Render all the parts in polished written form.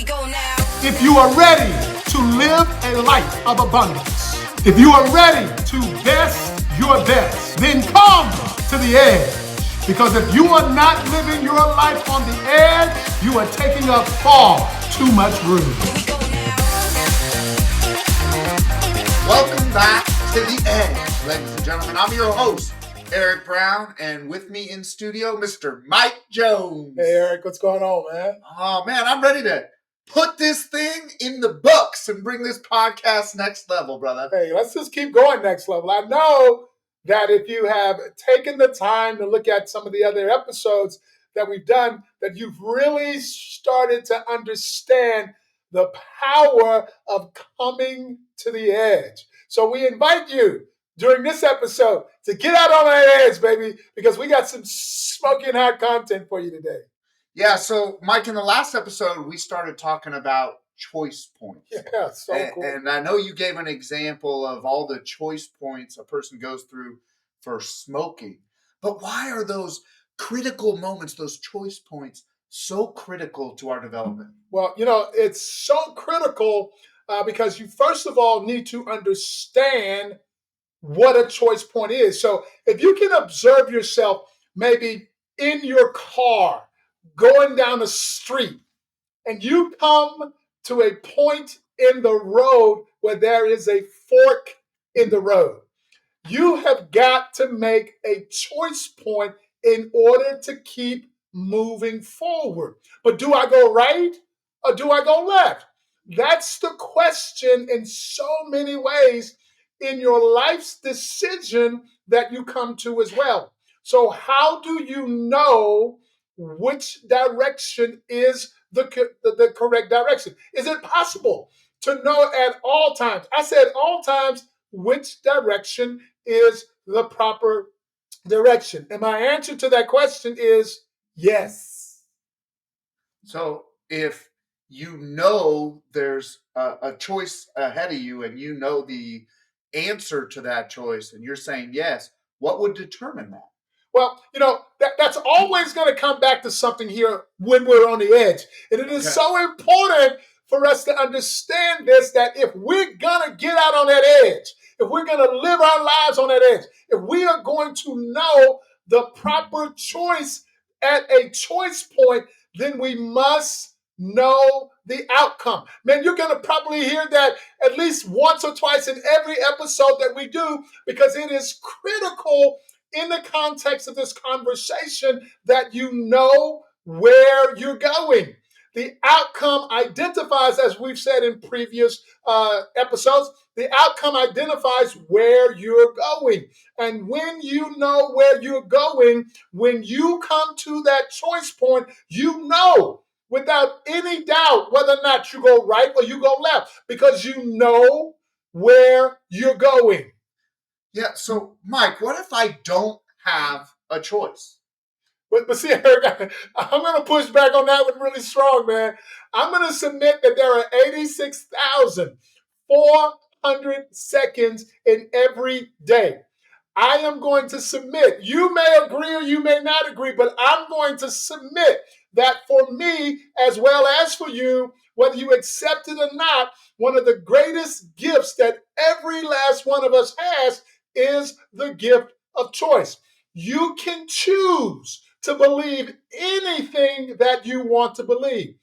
we go now. If you are ready to live a life of abundance, if you are ready to best your best, then come to the edge. Because if you are not living your life on the edge, you are taking up far too much room. Here we go now. Welcome back to The Edge, ladies and gentlemen. I'm your host, Eric Brown, and with me in studio, Mr. Mike Jones. Hey, Eric, what's going on, man? Oh, man, I'm ready to put this thing in the books and bring this podcast next level, brother. Hey, let's just keep going next level. I know that if you have taken the time to look at some of the other episodes that we've done, that you've really started to understand the power of coming to the edge. So we invite you during this episode to get out on that edge, baby, because we got some smoking hot content for you today. Yeah, so, Mike, in the last episode, we started talking about choice points. Yeah, so cool. And I know you gave an example of all the choice points a person goes through for smoking. But why are those critical moments, those choice points, so critical to our development? Well, it's so critical because you first of all need to understand what a choice point is. So if you can observe yourself maybe in your car going down the street and you come to a point in the road where there is a fork in the road, you have got to make a choice point in order to keep moving forward. But do I go right or do I go left? That's the question in so many ways in your life's decision that you come to as well. So how do you know which direction is the correct direction? Is it possible to know at all times? I said all times which direction is the proper direction. And my answer to that question is yes. So if you know there's a choice ahead of you and you know the answer to that choice and you're saying yes, what would determine that? Well, that's always going to come back to something here when we're on the edge. And it is so important for us to understand this, that if we're going to get out on that edge, if we're going to live our lives on that edge, if we are going to know the proper choice at a choice point, then we must know the outcome. Man, you're going to probably hear that at least once or twice in every episode that we do, because it is critical in the context of this conversation that you know where you're going. The outcome identifies, as we've said in previous episodes, the outcome identifies where you're going. And when you know where you're going, when you come to that choice point, you know without any doubt whether or not you go right or you go left, because you know where you're going. Yeah, so Mike, what if I don't have a choice? But see, Eric, I'm going to push back on that one really strong, man. I'm going to submit that there are 86,400 seconds in every day. I am going to submit. You may agree or you may not agree, but I'm going to submit that for me, as well as for you, whether you accept it or not, one of the greatest gifts that every last one of us has is the gift of choice. You can choose to believe anything that you want to believe.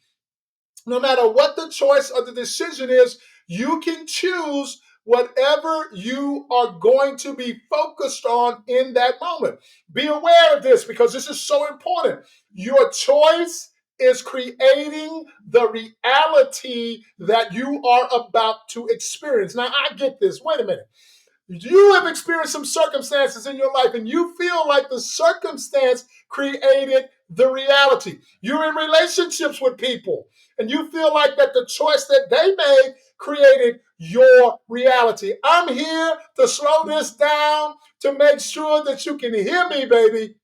No matter what the choice or the decision is, you can choose whatever you are going to be focused on in that moment. Be aware of this, because this is so important. Your choice is creating the reality that you are about to experience. Now, I get this. Wait a minute. You have experienced some circumstances in your life and you feel like the circumstance created the reality. You're in relationships with people and you feel like that the choice that they made created your reality. I'm here to slow this down to make sure that you can hear me, baby.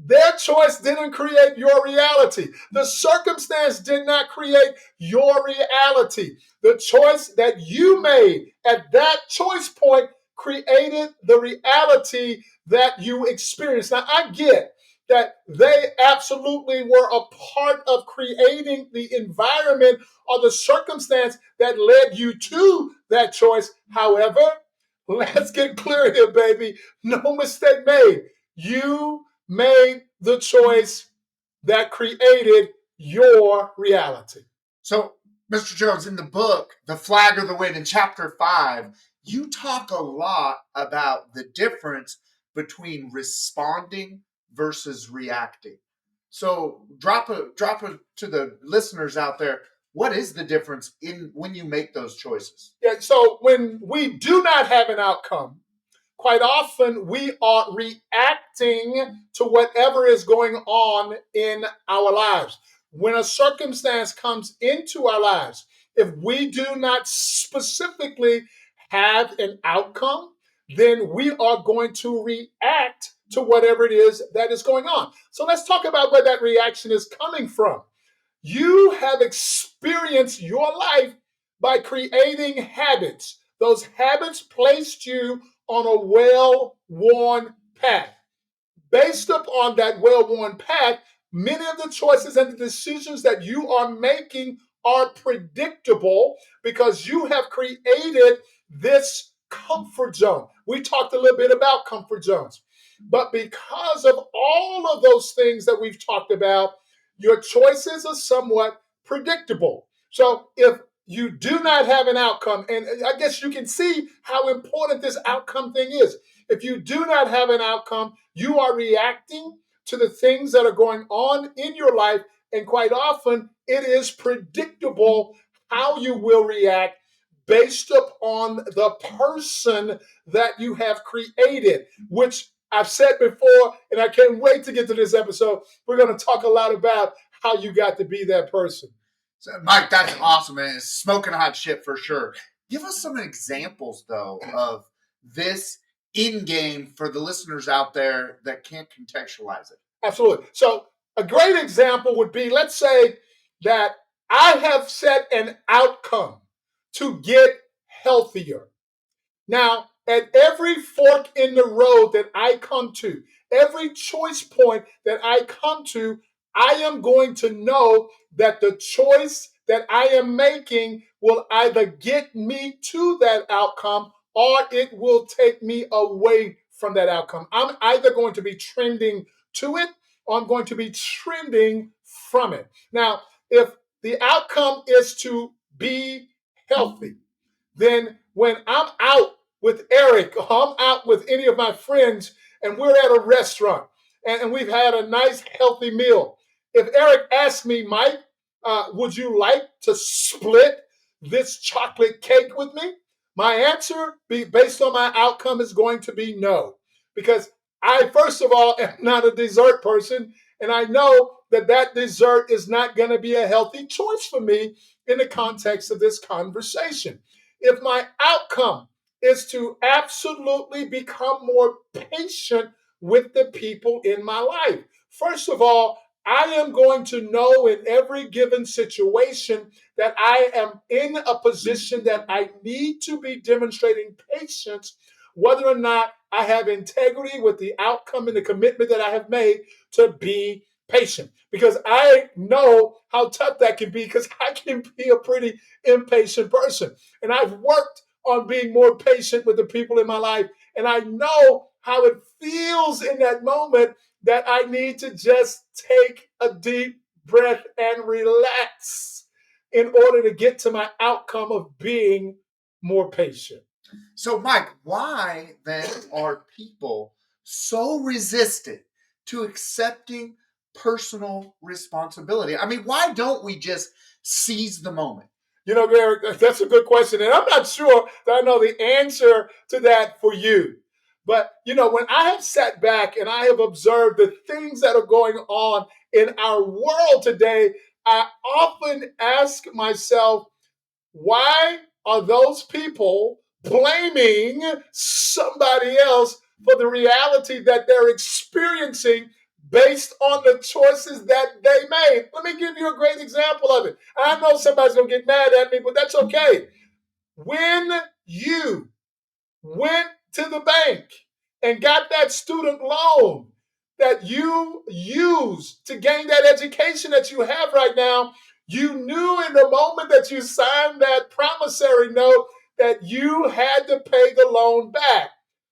Their choice didn't create your reality. The circumstance did not create your reality. The choice that you made at that choice point created the reality that you experienced. Now, I get that they absolutely were a part of creating the environment or the circumstance that led you to that choice. However, let's get clear here, baby. No mistake made. You made the choice that created your reality. So, Mr. Jones, in the book, The Flag of the Wind, in chapter 5, you talk a lot about the difference between responding versus reacting. So, drop a to the listeners out there. What is the difference in when you make those choices? Yeah, so when we do not have an outcome, quite often we are reacting to whatever is going on in our lives. When a circumstance comes into our lives, if we do not specifically have an outcome, then we are going to react to whatever it is that is going on. So let's talk about where that reaction is coming from. You have experienced your life by creating habits. Those habits placed you on a well worn path. Based upon that well worn path, many of the choices and the decisions that you are making are predictable because you have created this comfort zone. We talked a little bit about comfort zones. But because of all of those things that we've talked about, your choices are somewhat predictable. So if you do not have an outcome, and I guess you can see how important this outcome thing is. If you do not have an outcome, you are reacting to the things that are going on in your life. And quite often, it is predictable how you will react based upon the person that you have created, which I've said before, and I can't wait to get to this episode. We're going to talk a lot about how you got to be that person. So, Mike, that's awesome, man. It's smoking hot shit for sure. Give us some examples, though, of this in game for the listeners out there that can't contextualize it. Absolutely. So, a great example would be, let's say that I have set an outcome to get healthier. Now, at every fork in the road that I come to, every choice point that I come to, I am going to know that the choice that I am making will either get me to that outcome or it will take me away from that outcome. I'm either going to be trending to it or I'm going to be trending from it. Now, if the outcome is to be healthy, then when I'm out with Eric or I'm out with any of my friends and we're at a restaurant and we've had a nice healthy meal, if Eric asks me, Mike, would you like to split this chocolate cake with me? My answer, based on my outcome, is going to be no. Because I, first of all, am not a dessert person. And I know that that dessert is not going to be a healthy choice for me in the context of this conversation. If my outcome is to absolutely become more patient with the people in my life, first of all, I am going to know in every given situation that I am in a position that I need to be demonstrating patience, whether or not I have integrity with the outcome and the commitment that I have made to be patient. Because I know how tough that can be because I can be a pretty impatient person. And I've worked on being more patient with the people in my life. And I know how it feels in that moment that I need to just take a deep breath and relax in order to get to my outcome of being more patient. So, Mike, why then are people so resistant to accepting personal responsibility? I mean, why don't we just seize the moment? You know, Eric, that's a good question. And I'm not sure that I know the answer to that for you. But, you know, when I have sat back and I have observed the things that are going on in our world today, I often ask myself, why are those people blaming somebody else for the reality that they're experiencing based on the choices that they made? Let me give you a great example of it. I know somebody's going to get mad at me, but that's okay. When you went to the bank and got that student loan, that you use to gain that education that you have right now, you knew in the moment that you signed that promissory note that you had to pay the loan back.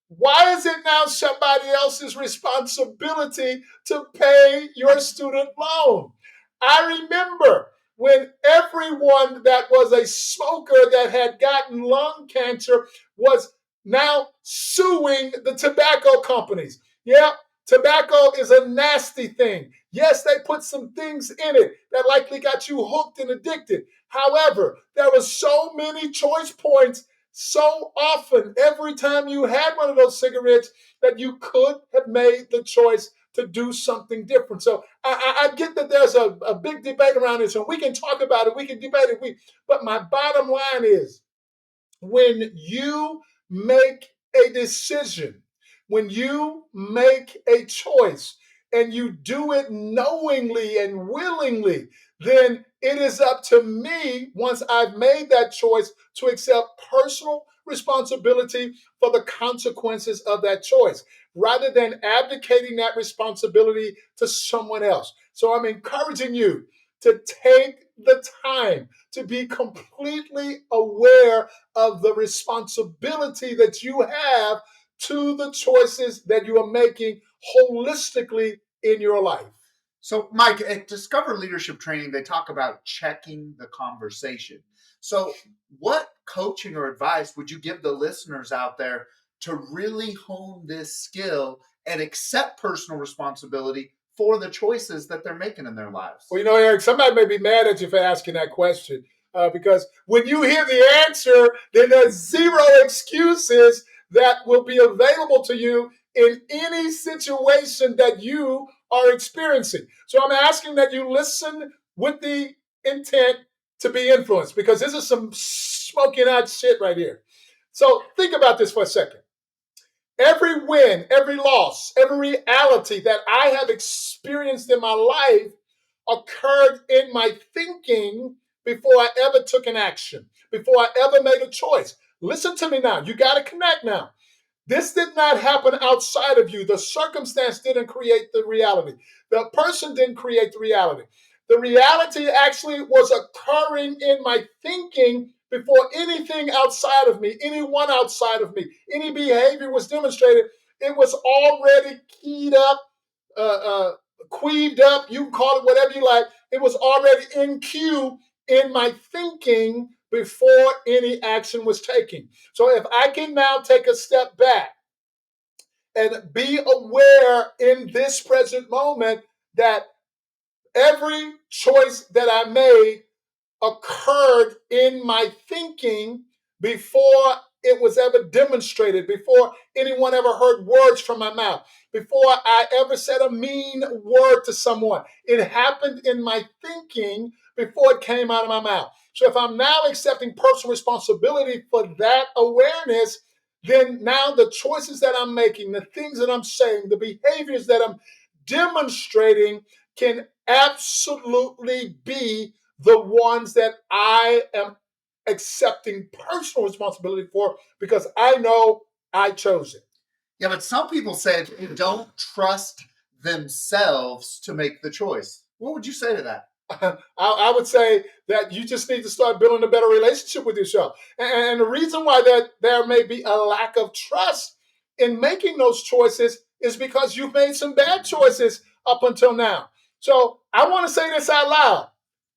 Why is it now somebody else's responsibility to pay your student loan? I remember when everyone that was a smoker that had gotten lung cancer was now suing the tobacco companies. Yeah, tobacco is a nasty thing. Yes, they put some things in it that likely got you hooked and addicted. However, there were so many choice points so often every time you had one of those cigarettes that you could have made the choice to do something different. So I get that there's a big debate around this, and we can talk about it, we can debate it. But my bottom line is when you make a decision, when you make a choice, and you do it knowingly and willingly, then it is up to me, once I've made that choice, to accept personal responsibility for the consequences of that choice, rather than abdicating that responsibility to someone else. So I'm encouraging you to take the time to be completely aware of the responsibility that you have to the choices that you are making holistically in your life. So, Mike, at Discover Leadership Training, they talk about checking the conversation. So, what coaching or advice would you give the listeners out there to really hone this skill and accept personal responsibility for the choices that they're making in their lives? Well, Eric, somebody may be mad at you for asking that question because when you hear the answer, then there's zero excuses that will be available to you in any situation that you are experiencing. So I'm asking that you listen with the intent to be influenced, because this is some smoking hot shit right here. So think about this for a second. Every win, every loss, every reality that I have experienced in my life occurred in my thinking before I ever took an action, before I ever made a choice. Listen to me now. You got to connect now. This did not happen outside of you. The circumstance didn't create the reality. The person didn't create the reality. The reality actually was occurring in my thinking before anything outside of me, anyone outside of me, any behavior was demonstrated. It was already keyed up, uh, uh, queeved up. You can call it whatever you like. It was already in queue in my thinking before any action was taken. So if I can now take a step back and be aware in this present moment that every choice that I made occurred in my thinking before it was ever demonstrated, before anyone ever heard words from my mouth, before I ever said a mean word to someone. It happened in my thinking before it came out of my mouth. So if I'm now accepting personal responsibility for that awareness, then now the choices that I'm making, the things that I'm saying, the behaviors that I'm demonstrating can absolutely be the ones that I am accepting personal responsibility for, because I know I chose it. Yeah, but some people said they don't trust themselves to make the choice. What would you say to that? I would say that you just need to start building a better relationship with yourself. And the reason why there may be a lack of trust in making those choices is because you've made some bad choices up until now. So I want to say this out loud.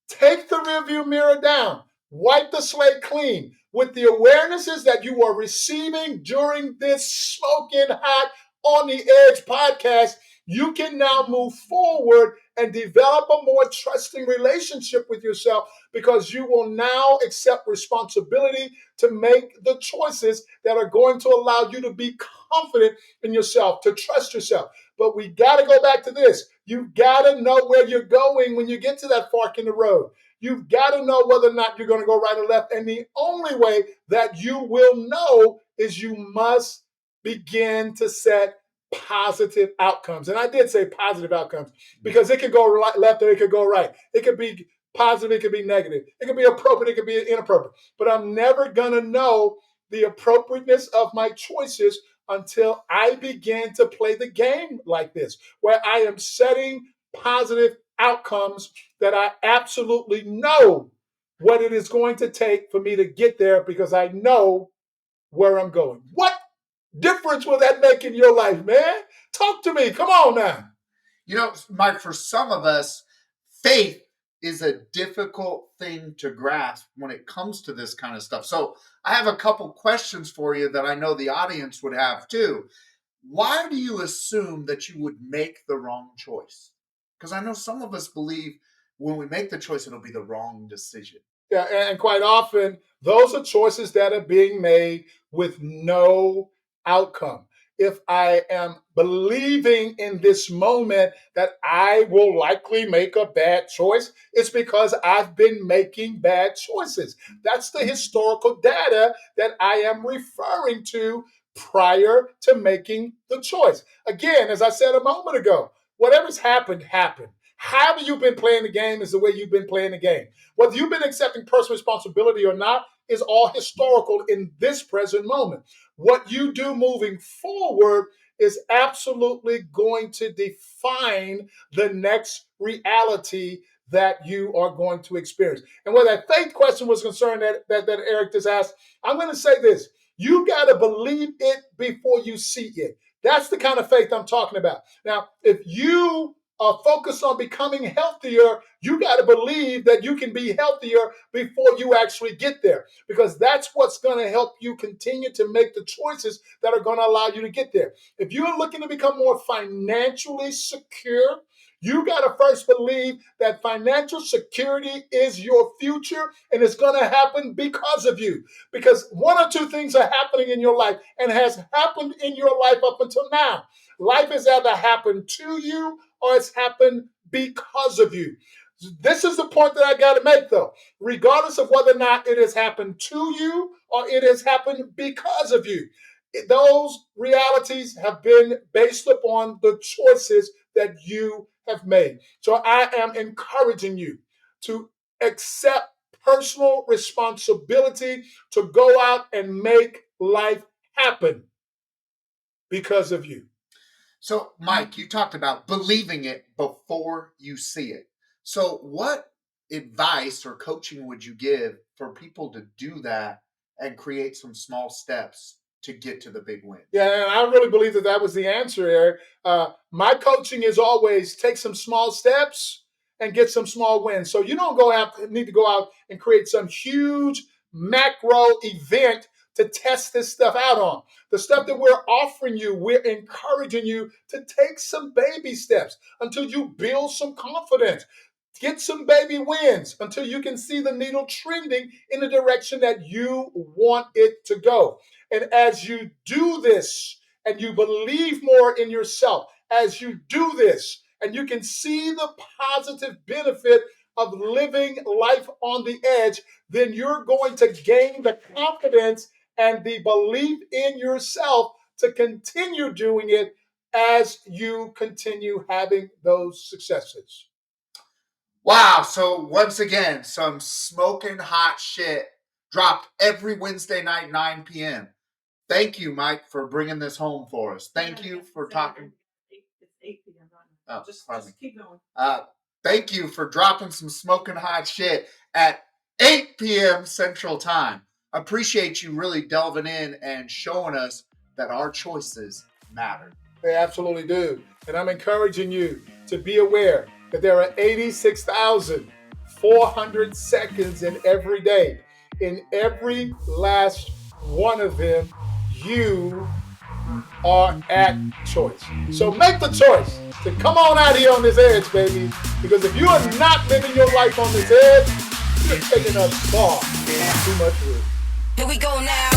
Take the rearview mirror down. Wipe the slate clean with the awarenesses that you are receiving during this smoking hot on the edge podcast. You can now move forward and develop a more trusting relationship with yourself, because you will now accept responsibility to make the choices that are going to allow you to be confident in yourself, to trust yourself. But we got to go back to this. You've got to know where you're going when you get to that fork in the road. You've got to know whether or not you're going to go right or left. And the only way that you will know is you must begin to set positive outcomes. And I did say positive outcomes because it could go left or it could go right. It could be positive, it could be negative. It could be appropriate, it could be inappropriate. But I'm never going to know the appropriateness of my choices until I begin to play the game like this, where I am setting positive outcomes that I absolutely know what it is going to take for me to get there because I know where I'm going. What difference will that make in your life, man? Talk to me. Come on now. Mike, for some of us, faith is a difficult thing to grasp when it comes to this kind of stuff. So I have a couple questions for you that I know the audience would have too. Why do you assume that you would make the wrong choice? Because I know some of us believe when we make the choice, it'll be the wrong decision. Yeah, and quite often, those are choices that are being made with no outcome. If I am believing in this moment that I will likely make a bad choice, it's because I've been making bad choices. That's the historical data that I am referring to prior to making the choice. Again, as I said a moment ago, whatever's happened, happened. However you've been playing the game is the way you've been playing the game. Whether you've been accepting personal responsibility or not is all historical in this present moment. What you do moving forward is absolutely going to define the next reality that you are going to experience. And where that faith question was concerned that Eric just asked, I'm going to say this. You got to believe it before you see it. That's the kind of faith I'm talking about. Now, if you are focused on becoming healthier, you got to believe that you can be healthier before you actually get there, because that's what's going to help you continue to make the choices that are going to allow you to get there. If you're looking to become more financially secure, you got to first believe that financial security is your future and it's going to happen because of you. Because one or two things are happening in your life and has happened in your life up until now. Life has either happened to you or it's happened because of you. This is the point that I got to make, though. Regardless of whether or not it has happened to you or it has happened because of you, those realities have been based upon the choices that you have made. So I am encouraging you to accept personal responsibility to go out and make life happen because of you. So, Mike, you talked about believing it before you see it. So, what advice or coaching would you give for people to do that and create some small steps to get to the big win? Yeah, and I really believe that was the answer, Eric. My coaching is always take some small steps and get some small wins. So you don't need to go out and create some huge macro event to test this stuff out on. The stuff that we're offering you, we're encouraging you to take some baby steps until you build some confidence. Get some baby wins until you can see the needle trending in the direction that you want it to go. And as you do this and you believe more in yourself, as you do this and you can see the positive benefit of living life on the edge, then you're going to gain the confidence and the belief in yourself to continue doing it as you continue having those successes. Wow. So, once again, some smoking hot shit dropped every Wednesday night, 9 p.m. Thank you, Mike, for bringing this home for us. Thank you for talking. It's 8 p.m. Oh, just keep going. Thank you for dropping some smoking hot shit at 8 p.m. Central Time. Appreciate you really delving in and showing us that our choices matter. They absolutely do. And I'm encouraging you to be aware that there are 86,400 seconds in every day. In every last one of them, you are at choice. So make the choice to come on out here on this edge, baby. Because if you are not living your life on this edge, you're taking up far too much room. Here we go now.